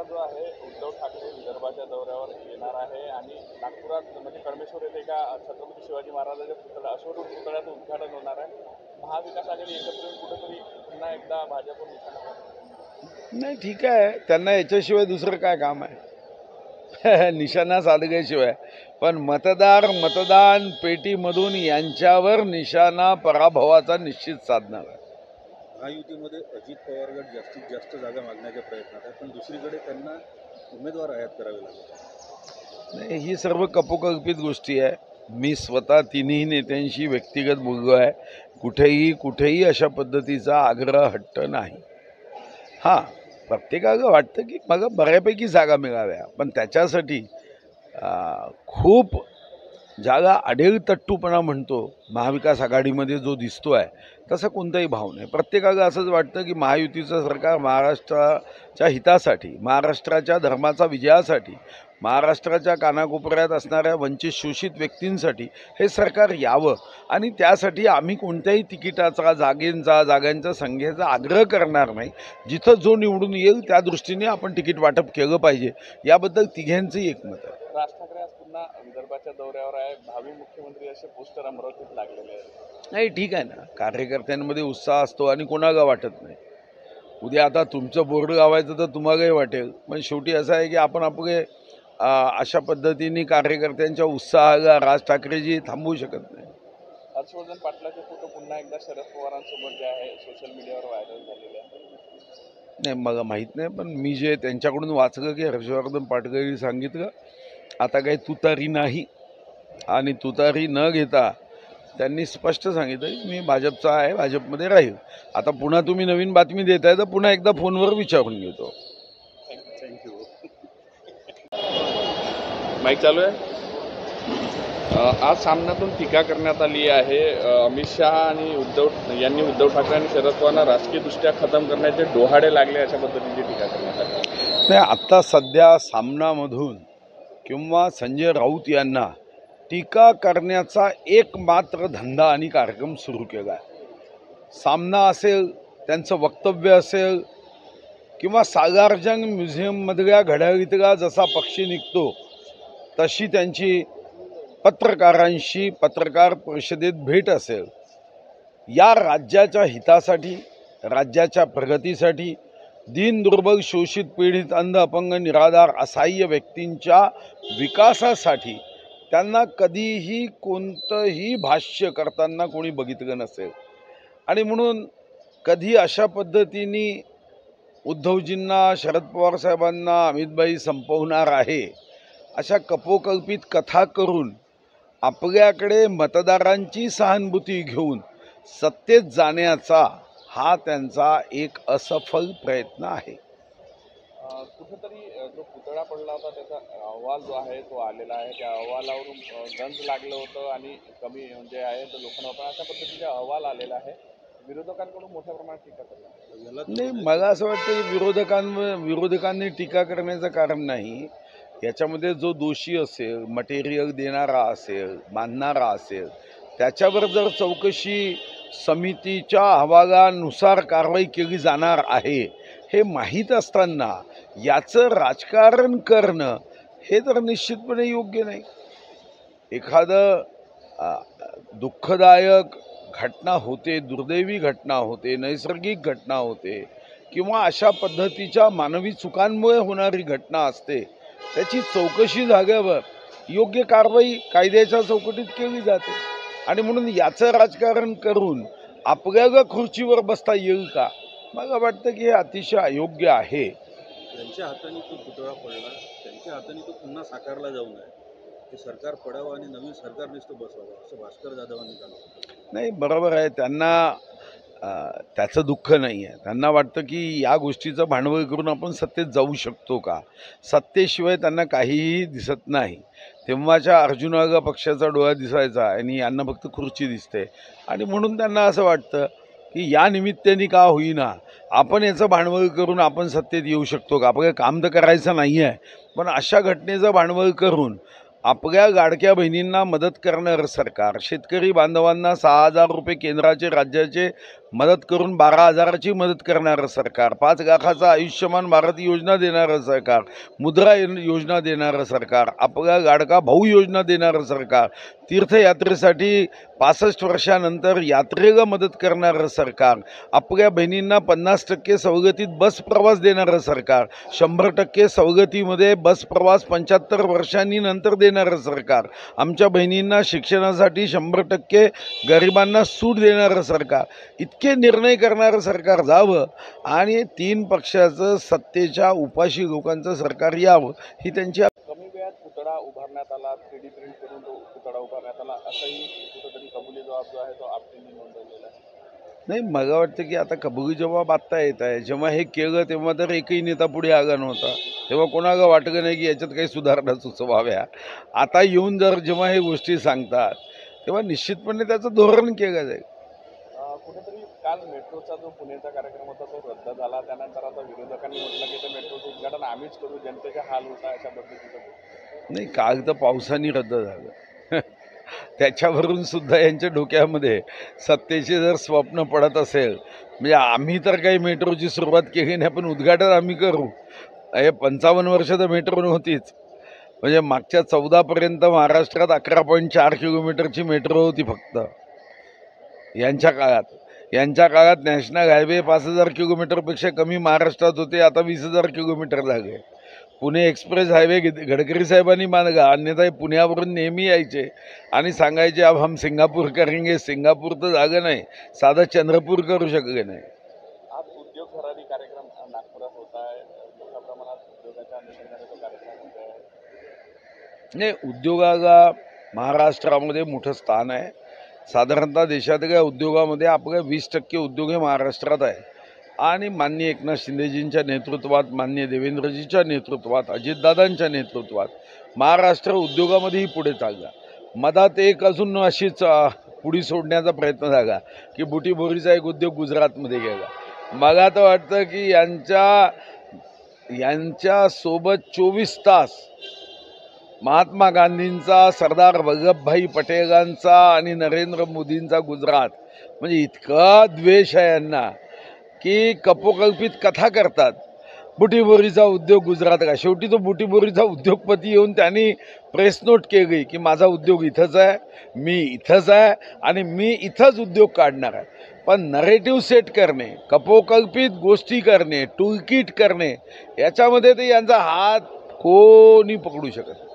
शिवसेना जो आहे उद्धव ठाकरे विदर्भाच्या दौऱ्यावर येणार आहे आणि नागपुरात म्हणजे कळमेश्वर येथे एका छत्रपती शिवाजी महाराजांच्या पुतळ्या अश्वरूढ पुतळ्याचं उद्घाटन होणार आहे। महाविकास आघाडी एकत्र येऊन कुठेतरी पुन्हा एकदा भाजपवर निशाणा नाही, ठीक आहे, त्यांना याच्याशिवाय दुसरं काय काम आहे निशाणा साधल्याशिवाय। पण मतदान पेटीमधून यांच्यावर निशाणा पराभवाचा निश्चित साधणार आहे। महायुतीमध्ये अजित पवार गट जास्तीत जास्त जागा मागण्याच्या प्रयत्नात आहे, पण दुसरीकडे त्यांना उमेदवार आयात करावे लागतात। नाही, ही सर्व कपोकल्पित गोष्टी आहे। मी स्वतः तिन्ही नेत्यांशी व्यक्तिगत बोललो आहे। कुठेही अशा पद्धतीचा आग्रह हट्ट नाही। हां, प्रत्येकाला वाटतं की मला बऱ्यापैकी जागा मिळाव्या, पण त्याच्यासाठी खूप जागा अडेलतट्टूपणा म्हणतो महाविकास आघाडीमध्ये जो दिसतो आहे तसा कोणताही भाव नाही। प्रत्येकाला असंच वाटतं की महायुतीचं सरकार महाराष्ट्राच्या हितासाठी, महाराष्ट्राच्या धर्माचा विजयासाठी, महाराष्ट्राच्या कानाकोपऱ्यात असणाऱ्या वंचित शोषित व्यक्तींसाठी हे सरकार यावं आणि त्यासाठी आम्ही कोणत्याही तिकिटाचा, जागांच्या संख्येचा आग्रह करणार नाही। जिथं जो निवडून येईल त्या दृष्टीने आपण तिकीट वाटप केलं पाहिजे, याबद्दल तिघांचंही एकमत आहे। राज ठाकरे आज पुन्हा विदर्भाच्या दौऱ्यावर आहे, भावी मुख्यमंत्री असे पोस्टर अमरावतीत लागलेले आहेत। नाही, ठीक आहे ना, कार्यकर्त्यांमध्ये उत्साह असतो आणि कोणाला वाटत नाही। उद्या आता तुमचं बोर्ड लावायचं तर तुम्हालाही वाटेल, पण शेवटी असं आहे की आपण आपले अशा पद्धतीने कार्यकर्त्यांच्या उत्साहाला राज ठाकरेजी थांबवू शकत नाही। हर्षवर्धन पाटलाचे फोटो पुन्हा एकदा शरद पवारांसोबत जे आहे सोशल मीडियावर व्हायरल झालेले आहे। नाही, मला माहीत नाही, पण मी जे त्यांच्याकडून वाचलं की हर्षवर्धन पाटलांनी सांगितलं आता काही तुतारी नाही आणि तुतारी न घेता त्यांनी स्पष्ट सांगितलं की मी भाजपचा आहे, भाजपमध्ये राहील। आता पुन्हा तुम्ही नवीन बातमी देताय तर पुन्हा एकदा फोनवर विचारून घेतो। थँक्यू। माईक चालू आहे। आज सामन्यातून टीका करण्यात आली आहे। अमित शहा आणि उद्धव ठाकरे आणि शरद पवारांना राजकीयदृष्ट्या खतम करण्याचे डोहाडे लागले अशा पद्धतीची टीका करण्यात आली। नाही, आत्ता सध्या सामनामधून किंवा संजय राऊत यांना टीका करण्याचा एकमात्र धंदा आणि कार्यक्रम सुरू केला आहे। सामना असेल, त्यांचं वक्तव्य असेल किंवा सालारजंग म्युझियममधल्या घड्याळीतला जसा पक्षी निघतो तशी त्यांची पत्रकारांशी पत्रकार परिषदेत भेट असेल। या राज्याच्या हितासाठी, राज्याच्या प्रगतीसाठी, दीन दुर्बल शोषित पीडित अंध अपंग निराधार असहाय्य व्यक्तींच्या विकासासाठी त्यांना कधीही कोणतंही भाष्य करताना कोणी बघितलं नसेल आणि म्हणून कधी अशा पद्धतीने उद्धवजींना, शरद पवार साहेबांना अमितभाई संपवणार आहे अशा कपोकल्पित कथा करून आपल्याकडे मतदारांची सहानुभूती घेऊन सत्तेत जाण्याचा हा त्यांचा एक असफल प्रयत्न आहे। कुठेतरी जो पुतळा पडला होता त्याचा अहवाल जो आहे तो आलेला आहे। त्या अहवालावरून गंज लागलं होतं आणि कमी जे आहे तर लोकांना अशा पद्धतीचा अहवाल आलेला आहे। विरोधकांकडून मोठ्या प्रमाणात टीका करण्यात नाही, मला असं वाटतं की विरोधकांनी टीका करण्याचं कारण नाही। याच्यामध्ये जो दोषी असेल, मटेरियल देणारा असेल, बांधणारा असेल, त्याच्यावर जर चौकशी समितीच्या अहवालानुसार कारवाई केली जाणार आहे हे माहीत असताना याचं राजकारण करणं हे तर निश्चितपणे योग्य नाही। एखादं दुःखदायक घटना होते, दुर्दैवी घटना होते, नैसर्गिक घटना होते किंवा अशा पद्धतीच्या मानवी चुकांमुळे होणारी घटना असते, त्याची चौकशी झाल्यावर योग्य कारवाई कायद्याच्या चौकटीत केली जाते आणि म्हणून याचं राजकारण करून आपल्याला खुर्चीवर बसता येईल का? मला वाटतं की हे अतिशय अयोग्य आहे। त्यांच्या हाताने तो पुतळा पडला, त्यांच्या हाताने तो पुन्हा साकारला जाऊ नये, ते सरकार पडावं आणि नवीन सरकार नुसतं बसवावं असं भास्कर जाधवांनी सांगितलं। नाही, बरोबर आहे, त्यांना त्याचं दुःख नाही आहे। त्यांना वाटतं की या गोष्टीचं भांडवल करून आपण सत्तेत जाऊ शकतो का? सत्तेशिवाय त्यांना काहीही दिसत नाही। तेव्हाच्या अर्जुनाला पक्षाचा डोळा दिसायचा आणि यांना फक्त खुर्ची दिसते आणि म्हणून त्यांना असं वाटतं की या निमित्ताने का होईना आपण याचं भांडवल करून आपण सत्तेत येऊ शकतो का? आपलं काम तर करायचं नाही आहे, पण अशा घटनेचं भांडवल करून आपल्या लाडक्या बहिणींना मदत करणारं सरकार, शेतकरी बांधवांना 6,000 रुपये केंद्राचे राज्याचे मदत करून 12,000ची मदत करणारं सरकार, 5 लाखाचं आयुष्यमान भारत योजना देणारं सरकार, मुद्रा योजना देणारं सरकार, आपला लाडका भाऊ योजना देणारं सरकार, तीर्थयात्रेसाठी 65 वर्षानंतर यात्रेला मदत करणारं सरकार, आपल्या बहिणींना 50% सवलतीत बस प्रवास देणारं सरकार, 100% सवलतीमध्ये बस प्रवास 75 वर्षांनी नंतर देणारं सरकार, आमच्या बहिणींना शिक्षणासाठी 100% गरिबांना सूट देणारं सरकार, इतके निर्णय करणारं सरकार जावं आणि 3 पक्षाचं सत्तेच्या उपाशी लोकांचं सरकार यावं ही त्यांची. कमी वेळात पुतळा उभारण्यात आला, 3D प्रिंट करून तो पुतळा उभारण्यात आला, असंही कुठेतरी कबुली जबाब जो आहे तो आपटेंनी नोंदवलेला आहे. नाही, मला वाटतं की आता कबुली जबाब आत्ता येत आहे. जेव्हा हे केलं तेव्हा तर एकही नेता पुढे आला नव्हता, तेव्हा कोणाला वाटलं नाही की याच्यात काही सुधारणा सुचवाव्या. आता येऊन जेव्हा हे गोष्टी सांगतात तेव्हा निश्चितपणे त्याचं धोरण केलं जाईल. कुठेतरी काल मेट्रोचा जो पुण्याचा कार्यक्रम होता तो रद्द झाला, त्यानंतर आता विरोधकांनी म्हटलं की ते मेट्रोचं उद्घाटन आम्हीच करू, जनतेचे हाल होता, अशा पद्धतीचं. नाही, काल तर पावसाने रद्द झालं त्याच्यावरून सुद्धा यांच्या डोक्यामध्ये सत्तेचे जर स्वप्न पडत असेल, म्हणजे आम्ही तर काही मेट्रोची सुरुवात केली नाही पण उद्घाटन आम्ही करू. हे 55 वर्ष तर मेट्रो नव्हतीच. म्हणजे मागच्या 14पर्यंत महाराष्ट्रात 11.4 किलोमीटरची मेट्रो होती फक्त यांच्या काळात नॅशनल हायवे 5,000 किलोमीटरपेक्षा कमी महाराष्ट्रात होते, आता 20,000 किलोमीटर झाले. पुणे एक्सप्रेस हायवे गडकरी साहेबांनी मानला, अन्यथा पुण्यावरून नेहमी यायचे आणि सांगायचे अब हम सिंगापूर करेंगे. सिंगापूर तर झालं नाही, साधं चंद्रपूर करू शकले नाही. आज उद्योग भरारी कार्यक्रम नागपुरात होत आहे, मोठ्या प्रमाणात उद्योगाच्या अनुषंगाने तो कार्यक्रम होत आहे. नाही, उद्योगाला महाराष्ट्रामध्ये मोठं स्थान आहे. साधारणतः देशातल्या उद्योगामध्ये आपल्या 20% उद्योग हे महाराष्ट्रात आहे आणि माननीय एकनाथ शिंदेजींच्या नेतृत्वात, माननीय देवेंद्रजीच्या नेतृत्वात, अजितदादांच्या नेतृत्वात महाराष्ट्र उद्योगामध्येही पुढे चालला. मधात एक अजून अशीच पुढी सोडण्याचा प्रयत्न झाला की बुटीबोरीचा एक उद्योग गुजरातमध्ये गेला. मला तर वाटतं की यांच्यासोबत 24 तास महात्मा गांधींचा, सरदार वल्लभभाई पटेलांचा आणि नरेंद्र मोदींचा गुजरात, म्हणजे इतका द्वेष आहे यांना की कपोकल्पित कथा करतात. बुटीबोरीचा उद्योग गुजरात का, शेवटी तो बुटीबोरीचा उद्योगपती येऊन त्यांनी प्रेस नोट केली की माझा उद्योग इथंच आहे, मी इथंच आहे आणि मी इथंच उद्योग काढणार आहे. पण नरेटिव्ह सेट करणे, कपोकल्पित गोष्टी करणे, टूलकिट करणे, याच्यामध्ये ते यांचा हात कोणी पकडू शकत.